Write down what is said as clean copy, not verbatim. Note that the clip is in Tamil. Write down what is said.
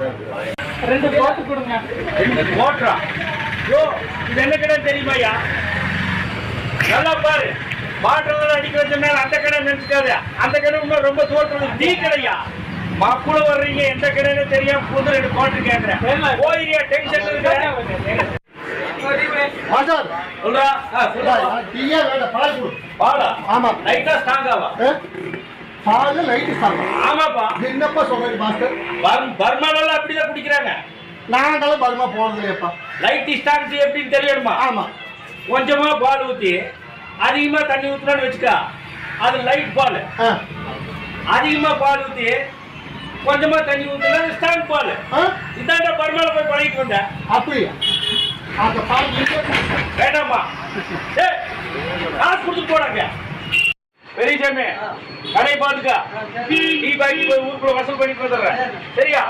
2 கோட்டு கொடுங்க. 2 கோட்டா? யோ, இது என்ன கடை தெரியுமாய்யா? நல்லா பாரு, பாட்டில் அடிக்கிறதுனால அந்த கடை நினைச்சுக்காத. அந்த கடை இன்னும் ரொம்ப தோற்றது டீ கடையா? மாக்குள்ள வர்றீங்க, எந்த கடைன்னு தெரியாம புது 2 கோட்டு கேட்கிறேன். போயிரியா, டென்ஷன் இருக்கு. மாஸ்டர் சொல்றா. டீயா வேண்டாம், பால் கொடு. பாலா? ஆமா. லைட்டா ஸ்ட்ராங்காவா? பால் லைட் ஸ்ட்ராங். ஆமாப்பா. என்னப்பா சொல்றீங்க மாஸ்டர்? பர்மாலாம் அப்படிதான் குடிக்கிறாங்க. நாங்களும் பர்மா போறது இல்லையப்பா. லைட் ஸ்ட்ராங் எப்படின்னு தெரியணுமா? ஆமா. கொஞ்சமா பால் ஊத்தி அதிகமா தண்ணி ஊத்துறான்னு வச்சுக்கா, அது லைட் பால். அதிகமா பால் ஊத்தி கொஞ்சமா தண்ணி ஊத்துனா ஸ்ட்ராங் பால். இதாண்ட பர்மால போய் பழகிட்டு வந்தேன். அப்படியா? அந்த பால் வேண்டாமா? காசு கொடுத்து போறாங்க. பெரிய சாமி, கடை பாத்துக்கா. டீ பாக்கி போய் ஊருக்குள்ள வசூல் பண்ணிட்டு வந்துடுறேன். சரியா?